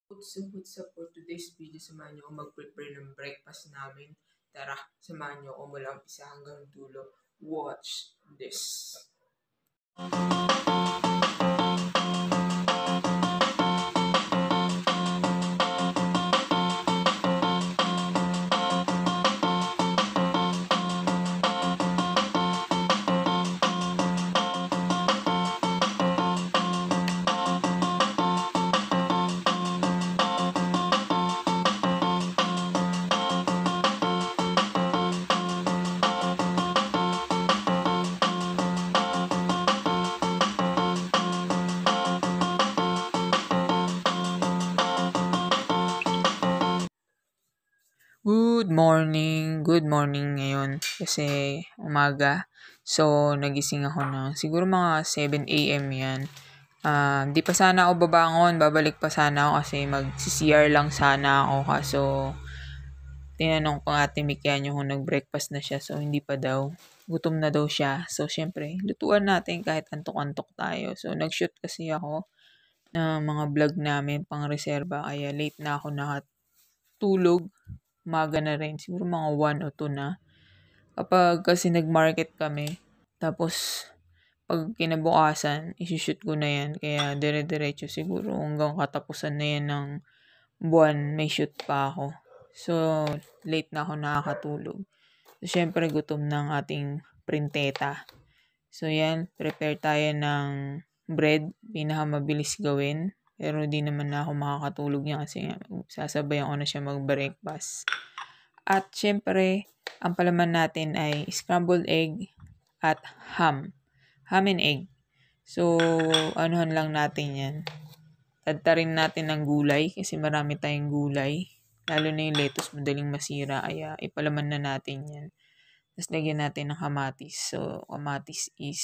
What's up for today's video? Samahan niyo ako mag-prepare ng breakfast namin. Tara, samahan niyo ako mula umpisa hanggang dulo. Watch this. Good morning ngayon kasi umaga. So, nagising ako ng siguro mga 7 a.m. yan. Di pa sana ako babangon, babalik pa sana ako kasi mag-CR lang sana ako. Kaso, tinanong ko ate Mikian yung kung nag-breakfast na siya. So, hindi pa daw. Gutom na daw siya. So, syempre, lutuan natin kahit antok-antok tayo. So, nag-shoot kasi ako ng mga vlog namin pang reserva. Kaya late na ako nakatulog. Umaga na rin. Siguro mga 1 o 2 na. Kapag kasi nag-market kami, tapos pag kinabukasan, isushoot ko na yan. Kaya dire-diretso siguro hanggang katapusan na yan ng buwan, may shoot pa ako. So, late na ako nakakatulog. So, syempre gutom ng ating printeta. So, yan. Prepare tayo ng bread. Pinakamabilis gawin. Pero di naman na ako makakatulog niya kasi sasabayan ko na siya mag-breakfast. At syempre, ang palaman natin ay scrambled egg at ham. Ham and egg. So, anuhan lang natin yan. Tadtarin natin ng gulay kasi marami tayong gulay. Lalo na yung lettuce, madaling masira. Kaya ipalaman na natin yan. Tapos lagyan natin ng kamatis. So, kamatis is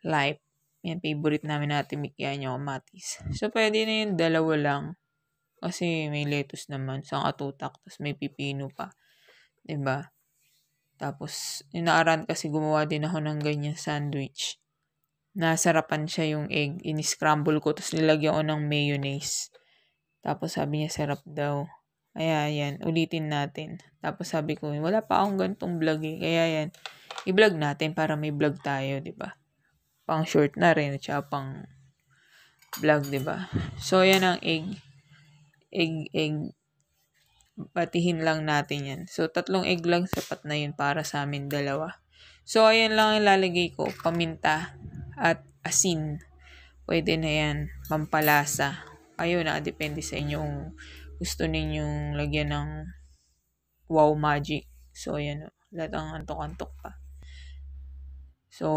life. Yan, favorite namin natin Mikian yung kamatis. So, pwede na yung dalawa lang. Kasi may lettuce naman, isang atutak, tapos may pipino pa. 'Di ba? Tapos, inaaran kasi gumawa din ako ng ganyan sandwich. Nasarapan siya yung egg. In-scramble ko, tapos nilagyan ko ng mayonnaise. Tapos sabi niya, sarap daw. Kaya yan, ulitin natin. Tapos sabi ko, wala pa akong ganitong vlog eh. Kaya yan, i-vlog natin para may vlog tayo, 'di ba? Pang short na rin, at saka pang vlog, 'di ba? So, yan ang egg. Batihin lang natin yan. So, 3 egg lang, sapat na yun para sa amin dalawa. So, ayan lang ilalagay ko. Paminta at asin. Pwede na yan. Pampalasa. Ayun, depende sa inyong gusto ninyong lagyan ng wow magic. So, ayan. Lahat ang antok-antok pa. So,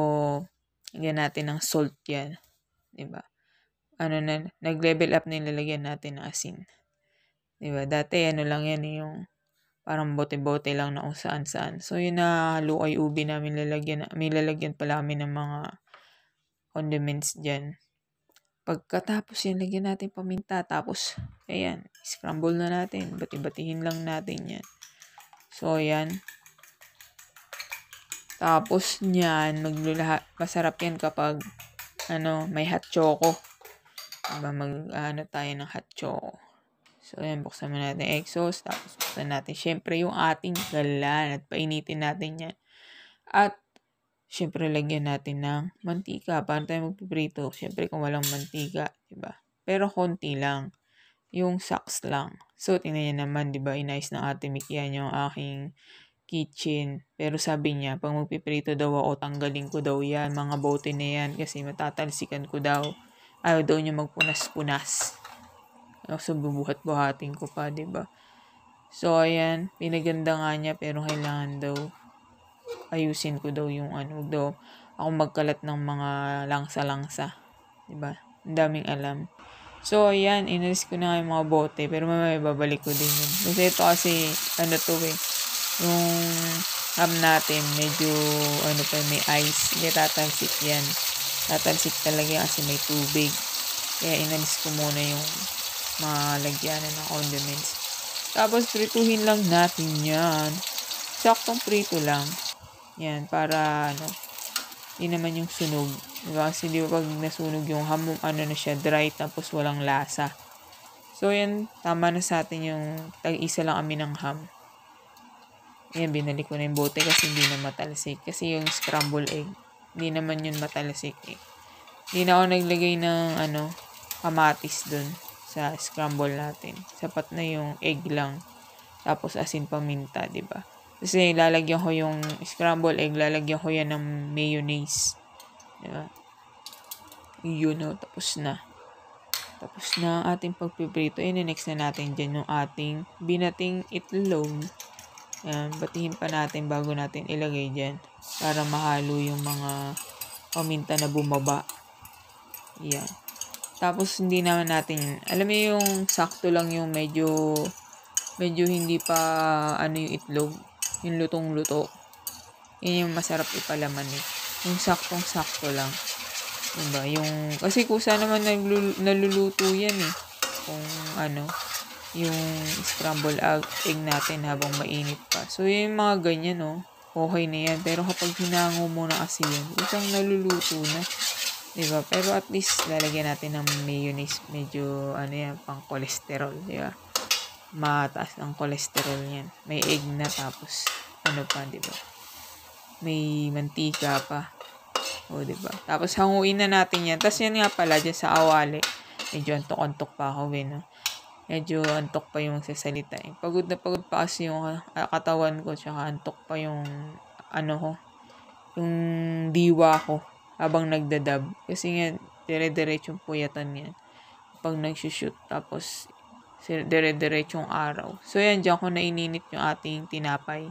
lagyan natin ng salt yan. Diba? Nag-level up na nilalagyan natin ng asin. Diba? Dati, lang yan yung parang bote-bote lang na kung saan-saan. So, yun na lukay ubi namin lalagyan. May lalagyan pala kami ng mga condiments dyan. Pagkatapos yan, lagyan natin paminta. Tapos, ayan, scramble na natin. Bati-batihin lang natin yan. So, ayan. Tapos niyan, masarap yan kapag may hot choco. Diba, tayo ng hot choco. So, ayan, buksan mo natin egg sauce. Tapos, buksan natin, syempre, yung ating galan. At painitin natin yan. At, syempre, lagyan natin ng mantika. Paano tayo magpiprito? Syempre, kung walang mantika, diba? Pero, konti lang. Yung saks lang. So, tingnan niya naman, diba? Inayos ng ate Mikian yung aking kitchen. Pero, sabi niya, pag magpiprito daw ako, tanggalin ko daw yan. Mga bote na yan. Kasi matatalsikan ko daw. Ayaw daw niya magpunas-punas. So, bubuhat-buhatin ko pa, diba? So, ayan. Pinaganda nga niya, pero kailangan daw ayusin ko daw yung huwag daw ako magkalat ng mga langsa-langsa. Diba? Ang daming alam. So, ayan. Inalis ko na yung mga bote, pero mamaya babalik ko din yun. Kasi ito kasi, yung ham natin, medyo, may ice. Hindi tatalsik yan. Tatalsik talaga kasi may tubig. Kaya inalis ko muna yung malagyanan ng condiments. Tapos, prituhin lang natin yan. Saktong prito lang. Yan, para, hindi naman yung sunog. Diba? Kasi di ba pag nasunog yung ham, na siya, dry, tapos walang lasa. So, yan, tama na sa atin yung tag-isa lang kami ng ham. Ayan, binalik ko na yung bote kasi hindi na matalsik. Kasi yung scramble egg, hindi naman yun matalsik eh. Hindi na ako naglagay ng kamatis dun sa scramble natin. Sapat na yung egg lang. Tapos asin paminta, di ba? Kasi lalagyan ko yung scramble egg, lalagyan ko yan ng mayonnaise. Di ba? Yun o, tapos na. Tapos na ang ating pagpiprito. Next na natin dyan yung ating binating itlog. Ayan, batihin pa natin bago natin ilagay dyan. Para mahalo yung mga paminta na bumaba. Ayan. Tapos hindi naman natin, alam mo yung sakto lang yung medyo hindi pa yung itlog. Yung lutong-luto. Yan yung masarap ipalaman eh. Yung saktong-sakto lang. Diba? Yung, kasi kusa naman naluluto yan eh. Kung yung scramble egg natin habang mainit pa. So, yung mga ganyan, okay na yan. Pero kapag hinango mo na kasi yun, kusang naluluto na. Diba? Pero at least, lalagyan natin ng mayonnaise. Medyo, pang cholesterol. Diba? Mataas ang cholesterol yan. May egg na tapos, diba? May mantika pa. O, diba? Tapos, hanguin na natin yan. Tapos, yan nga pala, dyan sa awali. Medyo antok-antok pa ako, no? Medyo antok pa yung sasalita. Pagod na pagod pa kasi yung katawan ko. Tsaka antok pa yung, yung diwa ko. Habang nagdadab. Kasi nga, dire-diretsong puyatan yan. Pag nagsushoot. Tapos, dire-diretsong araw. So, yan, dyan ko naininit yung ating tinapay.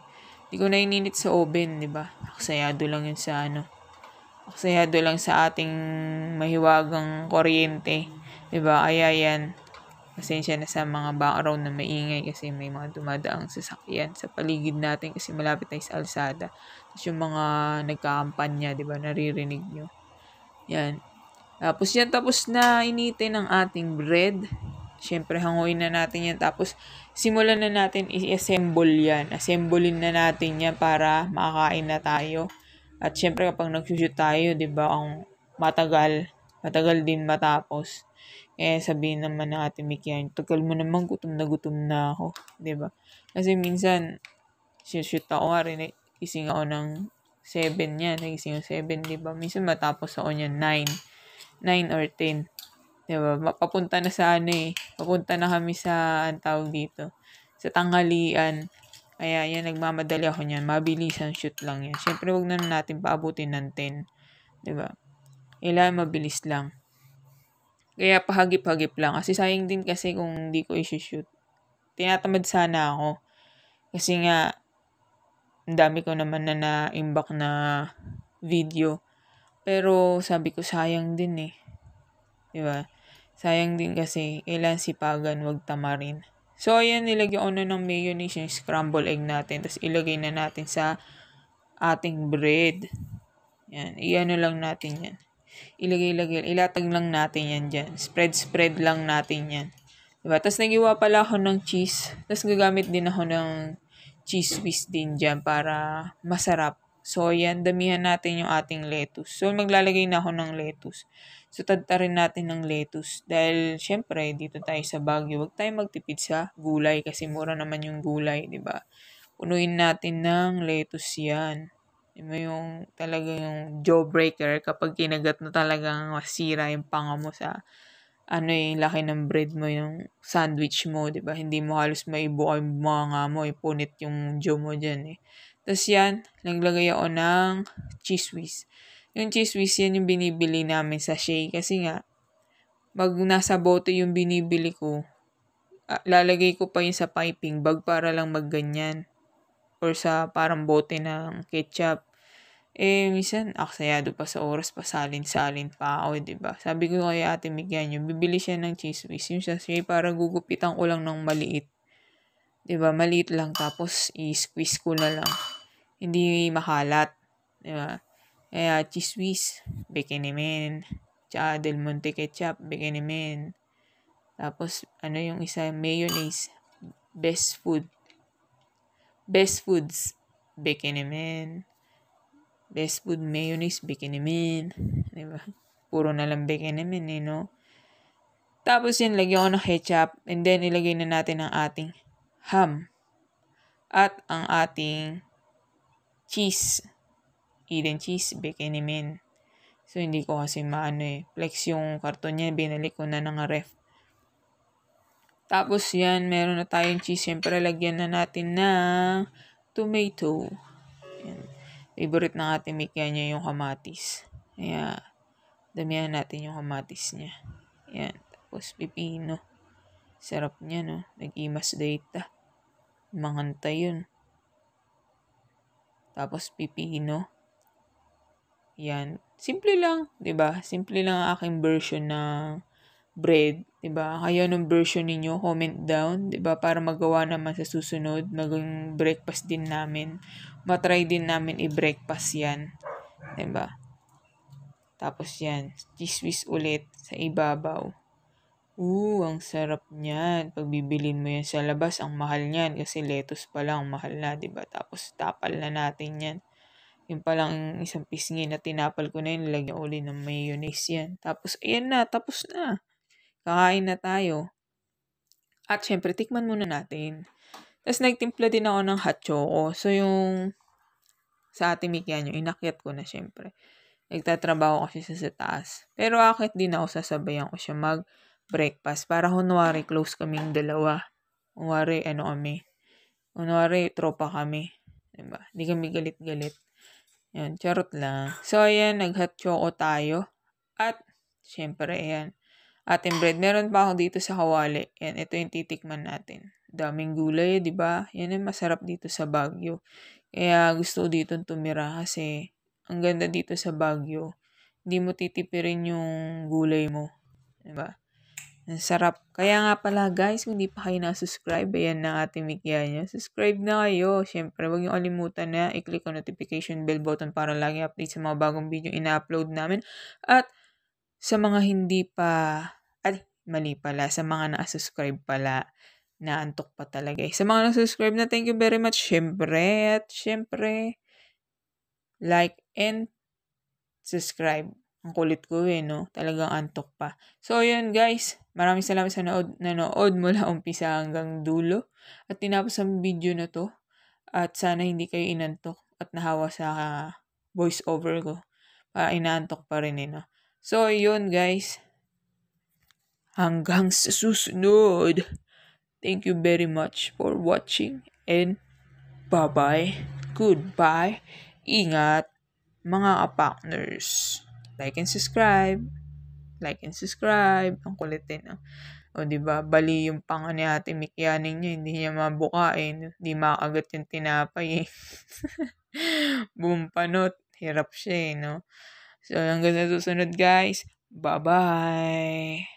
Hindi ko naininit sa oven, diba? Aksayado lang yun sa aksayado lang sa ating mahiwagang kuryente. Diba? Kaya yan. Pasensya na sa mga background na maingay kasi may mga dumadaang sasakyan sa paligid natin kasi malapit tayo sa alsada. Tapos yung mga nagkakampanya, diba? Naririnig nyo. Yan. Tapos na initin ang ating bread. Siyempre, hanguin na natin yan. Tapos, simulan na natin i-assemble yan. Assemblein na natin yan para makakain na tayo. At syempre, kapag nagsushoot tayo, di ba, ang matagal din matapos. Sabihin naman ng ating Mikian, tagal mo naman, gutom na ako. Di ba? Kasi minsan, shoot ako nga rin, gising ako ng 7 yan. Nagising ako 7, di ba? Minsan matapos ako niyan 9 or 10. Diba? Papunta na sa papunta na kami sa, tawag dito, sa tanghalian. Kaya yan, nagmamadali ako niyan. Mabilisan shoot lang yan. Siyempre, wag na natin paabutin ng 10. Diba? Kailangan mabilis lang. Kaya pahagip-hagip lang. Kasi sayang din kasi kung hindi ko i-shoot. Tinatamad sana ako. Kasi nga, ang dami ko naman na na-imbak na video. Pero sabi ko, sayang din eh. Diba? Sayang din kasi, kailan sipagan, wag tamarin. So, ayan, nilagyan ko na ng mayonnaise yung scramble egg natin. Tapos, ilagay na natin sa ating bread. Yan, iano lang natin yan. Ilatag lang natin yan dyan. Spread lang natin yan. Diba? Tapos, nagiwa pala ako ng cheese. Tapos, gagamit din ako ng cheese whiz din dyan para masarap. So, yan, damihan natin yung ating lettuce. So, maglalagay na ako ng lettuce. So, tadtarin natin ng lettuce. Dahil, syempre, dito tayo sa Baguio, huwag tayo magtipid sa gulay kasi mura naman yung gulay, di ba? Punuin natin ng lettuce yan. Yung talaga yung jawbreaker kapag kinagat na talagang masira yung panga mo sa yung laki ng bread mo, yung sandwich mo, di ba? Hindi mo halos maibuka yung mga mo, ipunit yung jaw mo dyan eh. Tapos yan, naglagay ako ng cheese whiz. Yung cheese whiz, yan yung binibili namin sa Shea. Kasi nga, nasa bote yung binibili ko, lalagay ko pa yun sa piping bag para lang magganyan. Or sa parang bote ng ketchup. Minsan, aksayado pa sa oras, pasalin-salin pa ako, diba? Sabi ko kay Ate Migyan yung bibili siya ng cheese whiz. Yung sa Shea, para gugupitan ko lang ng maliit. Diba? Maliit lang, tapos i-squeeze ko na lang. Hindi makalat. Diba? Kaya, cheese whiz, Bikinimen. Tsaka Del Monte ketchup, Bikinimen. Tapos, yung isa, mayonnaise. Best Foods, Bikinimen. Best Food mayonnaise, Bikinimen. Diba? Puro na lang Bikinimen, no? Tapos yan, lagyan ko ng ketchup. And then, ilagay na natin ang ating ham. At ang ating cheese. Eden cheese, Bekenemen. So, hindi ko kasi flex yung karton niya. Binalik ko na ng ref. Tapos yan, meron na tayong cheese. Siyempre, lagyan na natin ng tomato. Yan. Favorite ng ating mikya niya yung kamatis. Kaya, damihan natin yung kamatis niya. Yan. Tapos, pipino. Sarap niya, no? Nag-imas data. Manganta yun. Tapos, pipino. Yan. Simple lang, 'di ba? Simple lang ang aking version ng bread, 'di ba? Kayo anong version ninyo, comment down, 'di ba? Para magawa naman sa susunod, maging breakfast din namin. Matry din namin i-breakfast 'yan, 'di ba? Tapos 'yan, cheese whiz ulit sa ibabaw. Ang sarap niyan. Pag bibilin mo yan sa labas, ang mahal niyan kasi lettuce pa lang mahal na, 'di ba? Tapos tapal na natin 'yan. Yung palang isang pisngi na tinapal ko na yun, nilagyan uli ng mayonnaise yan. Tapos, ayan na, tapos na. Kakain na tayo. At syempre, tikman muna natin. Tapos, nagtimpla din ako ng hot choco. So, yung sa ating mikyan yung inakyat ko na syempre. Nagtatrabaho kasi sa taas. Pero akit din ako, sasabayan ko siya mag-breakfast. Para kunwari, close kaming dalawa. Kunwari, Kunwari, tropa kami. Diba? Hindi kami galit-galit. Yan, charot lang. So, ayan, nag-hot choco tayo. At, syempre, ayan, ating bread. Meron pa ako dito sa kawali. Yan, ito yung titikman natin. Daming gulay, di ba? Yan yung masarap dito sa Baguio. Kaya gusto ko dito tumira kasi ang ganda dito sa Baguio. Hindi mo titipirin yung gulay mo. Di ba? Ang sarap. Kaya nga pala guys, kung hindi pa kayo na-subscribe, ayan na ating mikya nyo. Subscribe na kayo. Siyempre, huwag nyo kalimutan na i-click ang notification bell button para lagi update sa mga bagong video ina-upload namin. At sa mga hindi pa, mali pala, sa mga na-subscribe pala, naantok pa talaga. Sa mga na-subscribe na, thank you very much. Siyempre, at siyempre, like and subscribe. Ang kulit ko no? Talagang antok pa. So, yun guys. Maraming salamat sa nanood mula umpisa hanggang dulo. At tinapos ang video na to. At sana hindi kayo inantok at nahawa sa voice over ko. Inaantok pa rin no? So, yun guys. Hanggang sa susunod. Thank you very much for watching. And bye-bye. Goodbye. Ingat mga partners. Like and subscribe. Like and subscribe. Ang kulit din. O, diba? Bali yung panga ni Ate Mikyaning niya. Hindi niya mabukain. Hindi makagat yung tinapay. Bumpanot. Hirap siya no? So, hanggang sa susunod guys. Bye-bye.